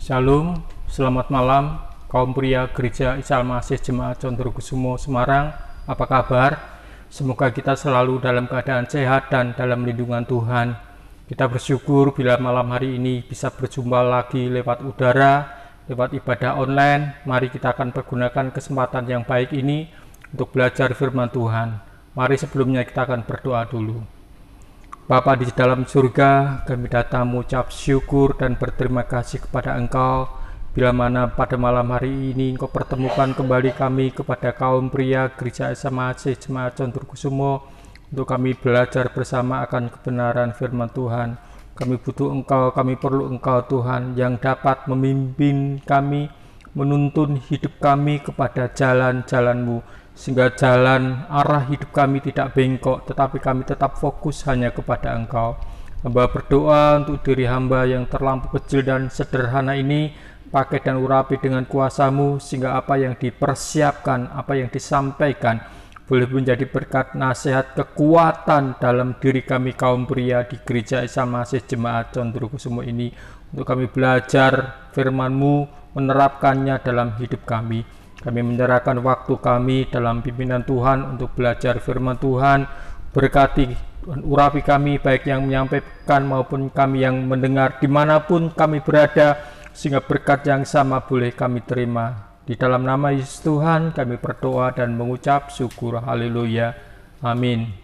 Shalom, selamat malam kaum pria Gereja Isa Al-Masih Jemaat Condrokusumo Semarang. Apa kabar? Semoga kita selalu dalam keadaan sehat dan dalam lindungan Tuhan. Kita bersyukur bila malam hari ini bisa berjumpa lagi lewat udara, lewat ibadah online. Mari kita akan pergunakan kesempatan yang baik ini untuk belajar firman Tuhan. Mari sebelumnya kita akan berdoa dulu. Bapa di dalam surga, kami datang mengucap syukur dan berterima kasih kepada Engkau bila mana pada malam hari ini Engkau pertemukan kembali kami kepada kaum pria Gereja Isa Al-Masih Jemaat Condrokusumo untuk kami belajar bersama akan kebenaran firman Tuhan. Kami butuh Engkau, kami perlu Engkau Tuhan yang dapat memimpin kami, menuntun hidup kami kepada jalan-jalan-Mu, sehingga jalan arah hidup kami tidak bengkok, tetapi kami tetap fokus hanya kepada Engkau. Hamba berdoa untuk diri hamba yang terlampau kecil dan sederhana ini, pakai dan urapi dengan kuasa-Mu, sehingga apa yang dipersiapkan, apa yang disampaikan, boleh menjadi berkat, nasihat, kekuatan dalam diri kami kaum pria di Gereja Isa Al-Masih Jemaat Condrokusumo ini, untuk kami belajar firman-Mu, menerapkannya dalam hidup kami. Kami menyerahkan waktu kami dalam pimpinan Tuhan untuk belajar firman Tuhan. Berkati dan urapi kami, baik yang menyampaikan maupun kami yang mendengar, dimanapun kami berada, sehingga berkat yang sama boleh kami terima. Di dalam nama Yesus Tuhan kami berdoa dan mengucap syukur. Haleluya. Amin.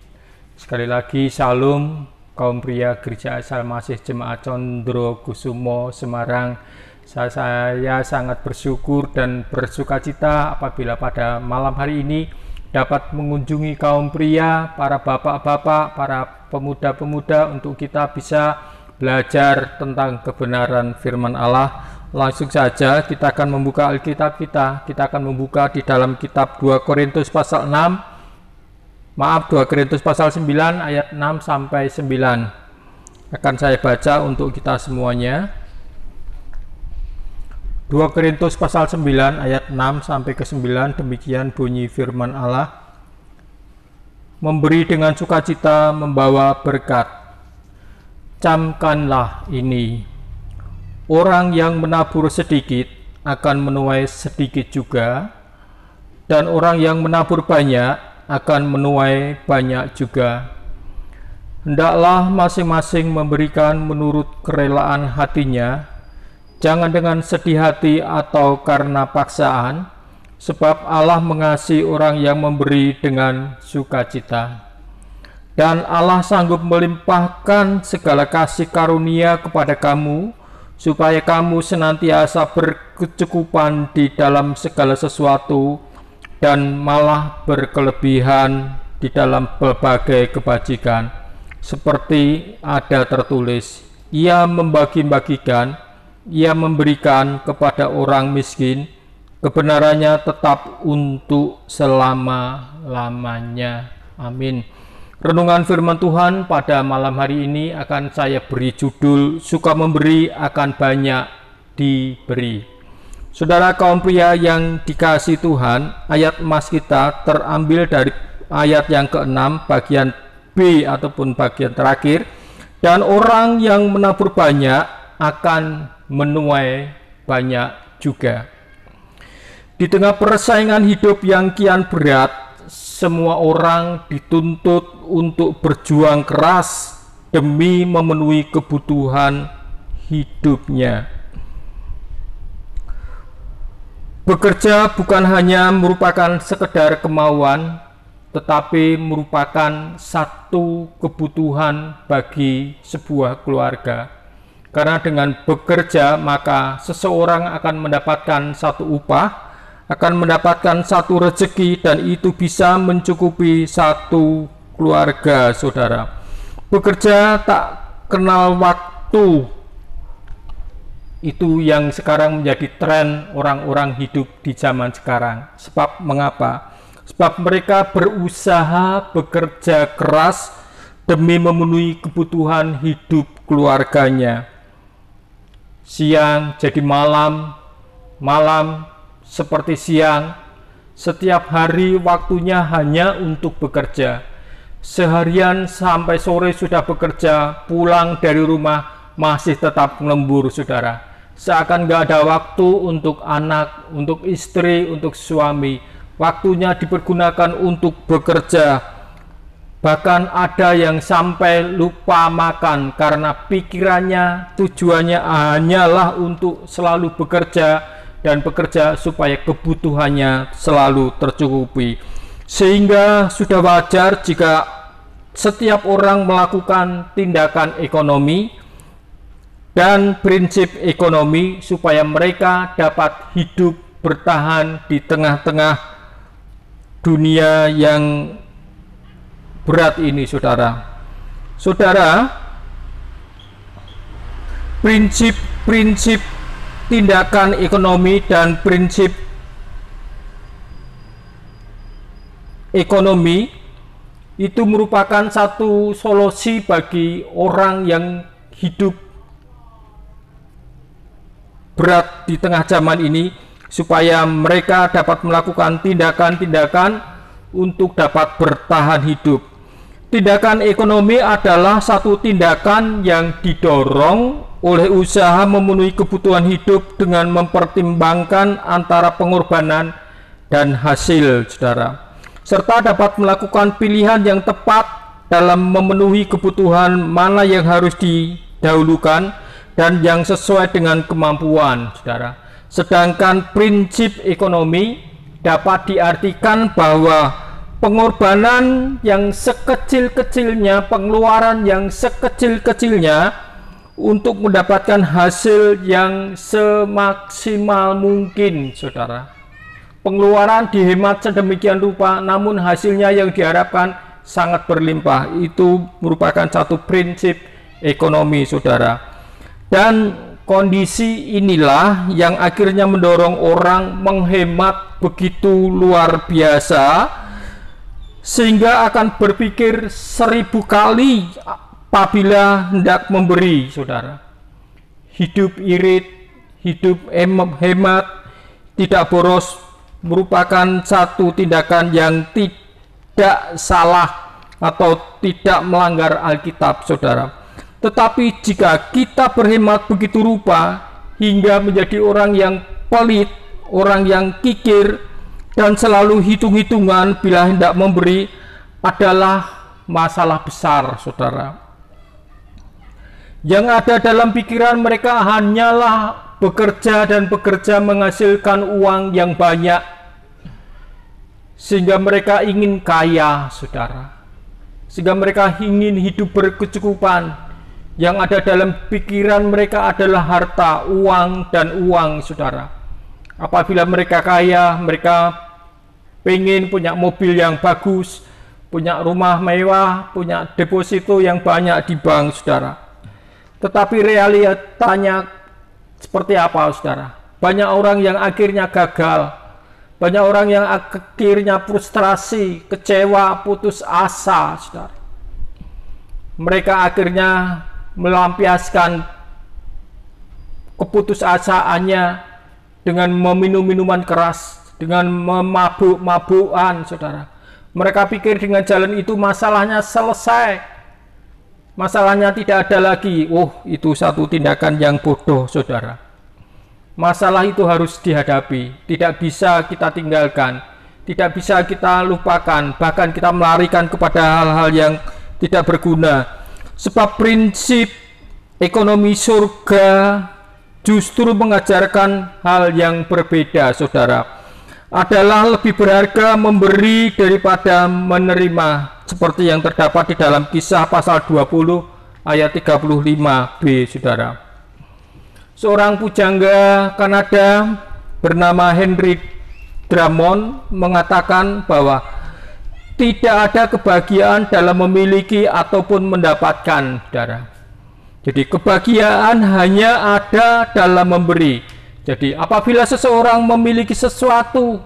Sekali lagi, Shalom kaum pria Gereja Isa Al-Masih Jemaat Condrokusumo Semarang. Saya sangat bersyukur dan bersukacita apabila pada malam hari ini dapat mengunjungi kaum pria, para bapak-bapak, para pemuda-pemuda untuk kita bisa belajar tentang kebenaran firman Allah. Langsung saja kita akan membuka Alkitab kita akan membuka di dalam kitab 2 Korintus pasal 2 Korintus pasal 9 ayat 6 sampai 9. Akan saya baca untuk kita semuanya. 2 Korintus pasal 9 ayat 6 sampai ke 9, demikian bunyi firman Allah. Memberi dengan sukacita membawa berkat. Camkanlah ini. Orang yang menabur sedikit akan menuai sedikit juga, dan orang yang menabur banyak akan menuai banyak juga. Hendaklah masing-masing memberikan menurut kerelaan hatinya, jangan dengan sedih hati atau karena paksaan, sebab Allah mengasihi orang yang memberi dengan sukacita. Dan Allah sanggup melimpahkan segala kasih karunia kepada kamu, supaya kamu senantiasa berkecukupan di dalam segala sesuatu, dan malah berkelebihan di dalam berbagai kebajikan. Seperti ada tertulis, Ia membagi-bagikan, Ia memberikan kepada orang miskin, kebenarannya tetap untuk selama-lamanya. Amin. Renungan firman Tuhan pada malam hari ini akan saya beri judul, Suka memberi akan banyak diberi. Saudara kaum pria yang dikasihi Tuhan, ayat emas kita terambil dari ayat yang ke-6 bagian B ataupun bagian terakhir. Dan orang yang menabur banyak akan menuai banyak juga. Di tengah persaingan hidup yang kian berat, semua orang dituntut untuk berjuang keras demi memenuhi kebutuhan hidupnya. Bekerja bukan hanya merupakan sekedar kemauan, tetapi merupakan satu kebutuhan bagi sebuah keluarga. Karena dengan bekerja maka seseorang akan mendapatkan satu upah, akan mendapatkan satu rezeki, dan itu bisa mencukupi satu keluarga, saudara. Bekerja tak kenal waktu. Itu yang sekarang menjadi tren orang-orang hidup di zaman sekarang. Sebab mengapa? Sebab mereka berusaha bekerja keras demi memenuhi kebutuhan hidup keluarganya. Siang jadi malam, malam seperti siang. Setiap hari waktunya hanya untuk bekerja. Seharian sampai sore sudah bekerja, pulang dari rumah masih tetap lembur, saudara. Seakan gak ada waktu untuk anak, untuk istri, untuk suami. Waktunya dipergunakan untuk bekerja. Bahkan ada yang sampai lupa makan karena pikirannya, tujuannya hanyalah untuk selalu bekerja dan bekerja supaya kebutuhannya selalu tercukupi. Sehingga sudah wajar jika setiap orang melakukan tindakan ekonomi dan prinsip ekonomi supaya mereka dapat hidup bertahan di tengah-tengah dunia yang berat ini, saudara. Saudara, prinsip-prinsip tindakan ekonomi dan prinsip ekonomi itu merupakan satu solusi bagi orang yang hidup berat di tengah zaman ini, supaya mereka dapat melakukan tindakan-tindakan untuk dapat bertahan hidup. Tindakan ekonomi adalah satu tindakan yang didorong oleh usaha memenuhi kebutuhan hidup dengan mempertimbangkan antara pengorbanan dan hasil, saudara, serta dapat melakukan pilihan yang tepat dalam memenuhi kebutuhan mana yang harus didahulukan dan yang sesuai dengan kemampuan, saudara. Sedangkan prinsip ekonomi dapat diartikan bahwa pengorbanan yang sekecil-kecilnya, pengeluaran yang sekecil-kecilnya untuk mendapatkan hasil yang semaksimal mungkin, saudara. Pengeluaran dihemat sedemikian rupa, namun hasilnya yang diharapkan sangat berlimpah. Itu merupakan satu prinsip ekonomi, saudara. Dan kondisi inilah yang akhirnya mendorong orang menghemat begitu luar biasa, sehingga akan berpikir 1000 kali apabila hendak memberi, saudara. Hidup irit, hidup hemat, tidak boros merupakan satu tindakan yang tidak salah atau tidak melanggar Alkitab, saudara. Tetapi jika kita berhemat begitu rupa hingga menjadi orang yang pelit, orang yang kikir, dan selalu hitung-hitungan bila hendak memberi, adalah masalah besar, saudara. Yang ada dalam pikiran mereka hanyalah bekerja dan bekerja menghasilkan uang yang banyak, sehingga mereka ingin kaya, saudara. Sehingga mereka ingin hidup berkecukupan. Yang ada dalam pikiran mereka adalah harta, uang, dan uang, saudara. Apabila mereka kaya, mereka pengen punya mobil yang bagus, punya rumah mewah, punya deposito yang banyak di bank, saudara. Tetapi realitanya seperti apa, saudara? Banyak orang yang akhirnya gagal, banyak orang yang akhirnya frustrasi, kecewa, putus asa, saudara. Mereka akhirnya melampiaskan keputusasaannya dengan meminum minuman keras, dengan memabuk-mabukan, saudara. Mereka pikir dengan jalan itu masalahnya selesai, masalahnya tidak ada lagi. Oh, itu satu tindakan yang bodoh, saudara. Masalah itu harus dihadapi, tidak bisa kita tinggalkan, tidak bisa kita lupakan, bahkan kita melarikan kepada hal-hal yang tidak berguna. Sebab prinsip ekonomi surga justru mengajarkan hal yang berbeda, saudara. Adalah lebih berharga memberi daripada menerima, seperti yang terdapat di dalam Kisah pasal 20 ayat 35b, saudara. Seorang pujangga Kanada bernama Henry Drummond mengatakan bahwa tidak ada kebahagiaan dalam memiliki ataupun mendapatkan, saudara. Jadi kebahagiaan hanya ada dalam memberi. Jadi apabila seseorang memiliki sesuatu,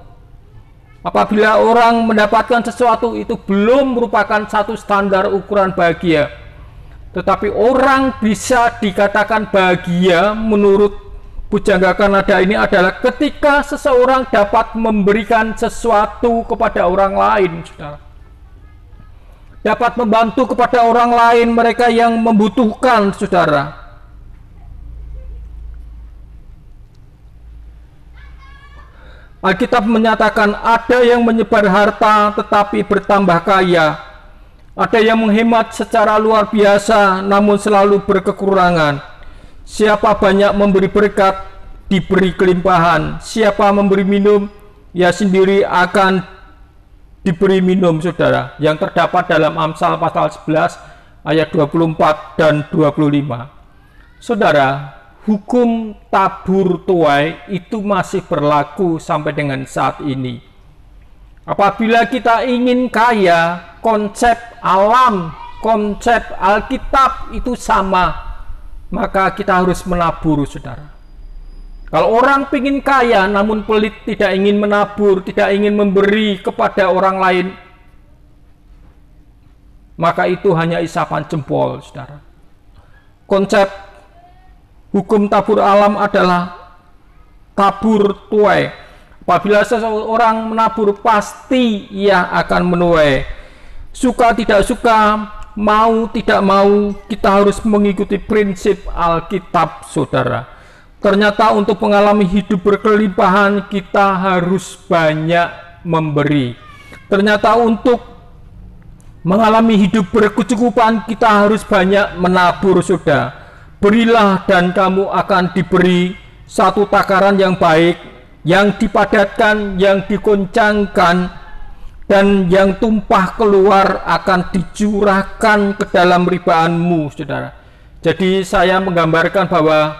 apabila orang mendapatkan sesuatu, itu belum merupakan satu standar ukuran bahagia. Tetapi orang bisa dikatakan bahagia menurut pujangga Kanada ini adalah ketika seseorang dapat memberikan sesuatu kepada orang lain, saudara. Dapat membantu kepada orang lain, mereka yang membutuhkan, saudara. Alkitab menyatakan ada yang menyebar harta tetapi bertambah kaya, ada yang menghemat secara luar biasa namun selalu berkekurangan. Siapa banyak memberi berkat, diberi kelimpahan. Siapa memberi minum, ia sendiri akan diberi minum, saudara. Yang terdapat dalam Amsal pasal 11 ayat 24 dan 25. Saudara, hukum tabur tuai itu masih berlaku sampai dengan saat ini. Apabila kita ingin kaya, konsep alam, konsep Alkitab itu sama, maka kita harus menabur, saudara. Kalau orang ingin kaya namun pelit, tidak ingin menabur, tidak ingin memberi kepada orang lain, maka itu hanya isapan jempol, saudara. Konsep hukum tabur alam adalah tabur tuai. Apabila seseorang menabur, pasti ia akan menuai. Suka tidak suka, mau tidak mau, kita harus mengikuti prinsip Alkitab, saudara. Ternyata untuk mengalami hidup berkelimpahan, kita harus banyak memberi. Ternyata untuk mengalami hidup berkecukupan, kita harus banyak menabur, saudara. Berilah dan kamu akan diberi, satu takaran yang baik, yang dipadatkan, yang dikoncangkan, dan yang tumpah keluar akan dicurahkan ke dalam ribaanmu, saudara. Jadi saya menggambarkan bahwa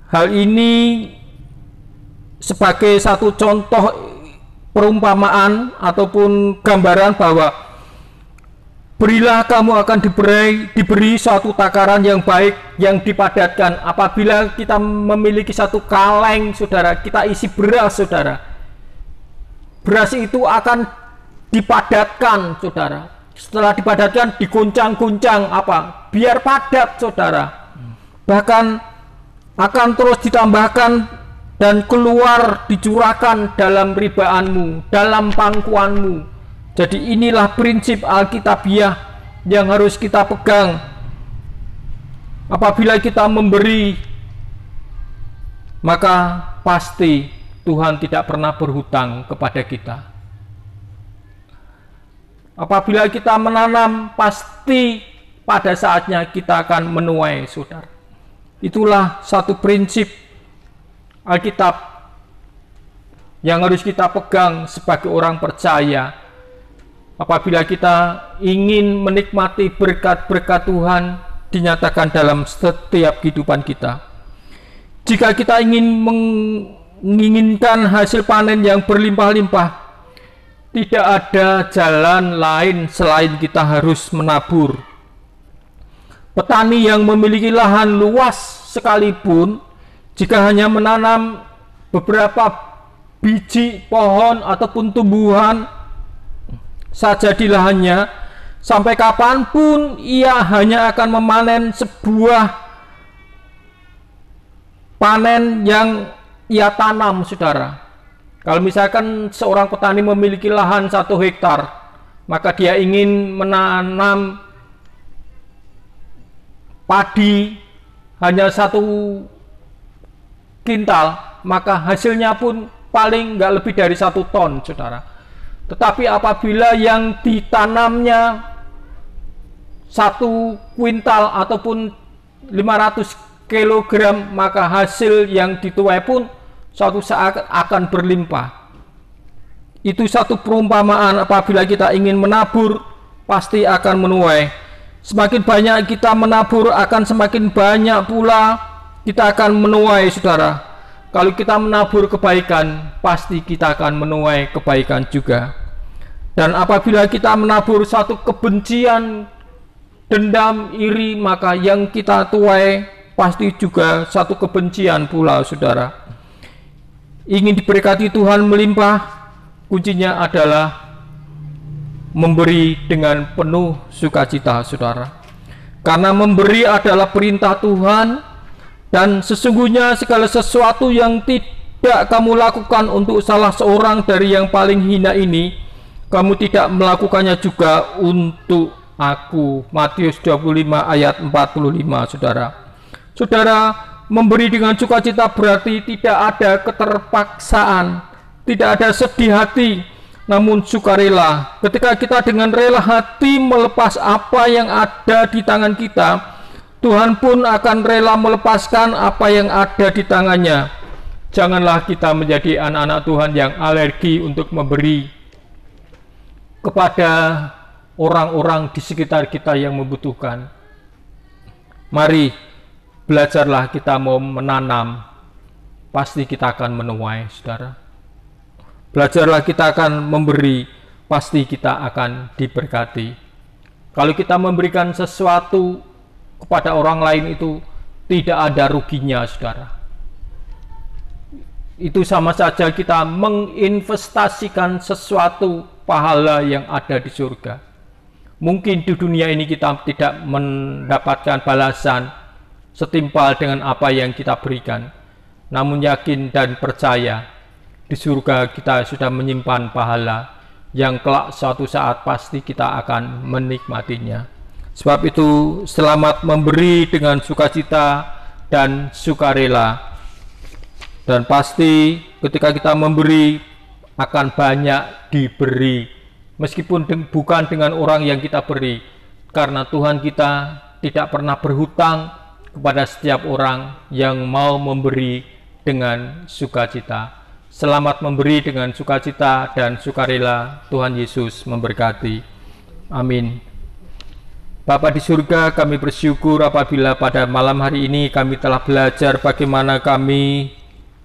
hal ini sebagai satu contoh perumpamaan ataupun gambaran bahwa berilah kamu akan diberi suatu takaran yang baik, yang dipadatkan. Apabila kita memiliki satu kaleng, saudara, kita isi beras, saudara. Beras itu akan dipadatkan, saudara. Setelah dipadatkan, diguncang-guncang apa? Biar padat, saudara. Bahkan akan terus ditambahkan dan keluar, dicurahkan dalam ribaanmu, dalam pangkuanmu. Jadi inilah prinsip Alkitabiah yang harus kita pegang. Apabila kita memberi, maka pasti Tuhan tidak pernah berhutang kepada kita. Apabila kita menanam, pasti pada saatnya kita akan menuai, saudara. Itulah satu prinsip Alkitab yang harus kita pegang sebagai orang percaya. Apabila kita ingin menikmati berkat-berkat Tuhan dinyatakan dalam setiap kehidupan kita. Jika kita ingin menginginkan hasil panen yang berlimpah-limpah, tidak ada jalan lain selain kita harus menabur. Petani yang memiliki lahan luas sekalipun, jika hanya menanam beberapa biji pohon ataupun tumbuhan saja di lahannya, sampai kapanpun ia hanya akan memanen sebuah panen yang ia tanam, saudara. Kalau misalkan seorang petani memiliki lahan 1 hektar, maka dia ingin menanam padi hanya 1 kintal, maka hasilnya pun paling nggak lebih dari 1 ton, saudara. Tetapi apabila yang ditanamnya 1 kuintal ataupun 500 kilogram, maka hasil yang dituai pun suatu saat akan berlimpah. Itu satu perumpamaan. Apabila kita ingin menabur, pasti akan menuai. Semakin banyak kita menabur, akan semakin banyak pula kita akan menuai, saudara. Kalau kita menabur kebaikan, pasti kita akan menuai kebaikan juga. Dan apabila kita menabur satu kebencian, dendam, iri, maka yang kita tuai pasti juga satu kebencian pula, saudara. Ingin diberkati Tuhan melimpah, kuncinya adalah memberi dengan penuh sukacita, saudara. Karena memberi adalah perintah Tuhan. Dan sesungguhnya segala sesuatu yang tidak kamu lakukan untuk salah seorang dari yang paling hina ini, kamu tidak melakukannya juga untuk aku. Matius 25 ayat 45, saudara. Saudara, memberi dengan sukacita berarti tidak ada keterpaksaan, tidak ada sedih hati, namun sukarela. Ketika kita dengan rela hati melepas apa yang ada di tangan kita, Tuhan pun akan rela melepaskan apa yang ada di tangannya. Janganlah kita menjadi anak-anak Tuhan yang alergi untuk memberi kepada orang-orang di sekitar kita yang membutuhkan. Mari belajarlah kita mau menanam, pasti kita akan menuai, saudara. Belajarlah kita akan memberi, pasti kita akan diberkati. Kalau kita memberikan sesuatu kepada orang lain itu tidak ada ruginya, saudara. Itu sama saja kita menginvestasikan sesuatu pahala yang ada di surga. Mungkin di dunia ini kita tidak mendapatkan balasan setimpal dengan apa yang kita berikan, namun yakin dan percaya di surga kita sudah menyimpan pahala yang kelak suatu saat pasti kita akan menikmatinya. Sebab itu selamat memberi dengan sukacita dan sukarela, dan pasti ketika kita memberi akan banyak diberi, meskipun bukan dengan orang yang kita beri, karena Tuhan kita tidak pernah berhutang kepada setiap orang yang mau memberi dengan sukacita. Selamat memberi dengan sukacita dan sukarela. Tuhan Yesus memberkati. Amin. Bapa di surga, kami bersyukur apabila pada malam hari ini kami telah belajar bagaimana kami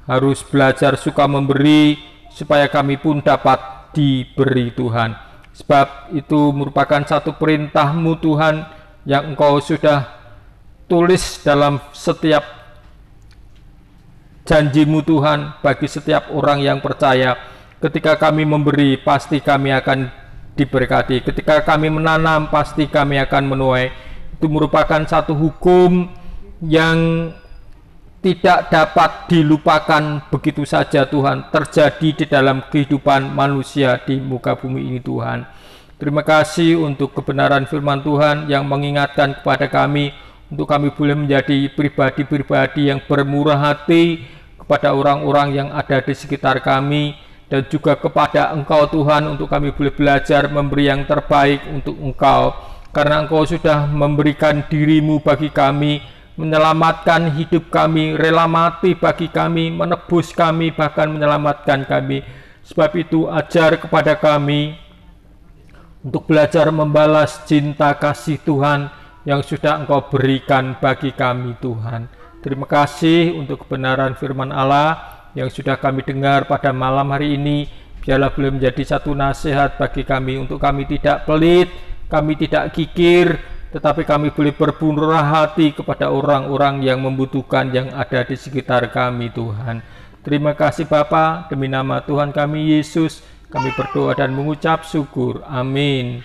harus belajar suka memberi, supaya kami pun dapat diberi Tuhan. Sebab itu merupakan satu perintah-Mu Tuhan yang Engkau sudah tulis dalam setiap janji-Mu Tuhan bagi setiap orang yang percaya. Ketika kami memberi, pasti kami akan diberkati. Ketika kami menanam, pasti kami akan menuai. Itu merupakan satu hukum yang tidak dapat dilupakan begitu saja, Tuhan, terjadi di dalam kehidupan manusia di muka bumi ini, Tuhan. Terima kasih untuk kebenaran firman Tuhan yang mengingatkan kepada kami untuk kami boleh menjadi pribadi-pribadi yang bermurah hati kepada orang-orang yang ada di sekitar kami, dan juga kepada Engkau Tuhan, untuk kami boleh belajar memberi yang terbaik untuk Engkau, karena Engkau sudah memberikan diri-Mu bagi kami, menyelamatkan hidup kami, rela mati bagi kami, menebus kami, bahkan menyelamatkan kami. Sebab itu ajar kepada kami untuk belajar membalas cinta kasih Tuhan yang sudah Engkau berikan bagi kami, Tuhan. Terima kasih untuk kebenaran firman Allah yang sudah kami dengar pada malam hari ini. Biarlah boleh menjadi satu nasihat bagi kami, untuk kami tidak pelit, kami tidak kikir, tetapi kami boleh bermurah hati kepada orang-orang yang membutuhkan yang ada di sekitar kami, Tuhan. Terima kasih Bapa, demi nama Tuhan kami Yesus, kami berdoa dan mengucap syukur. Amin.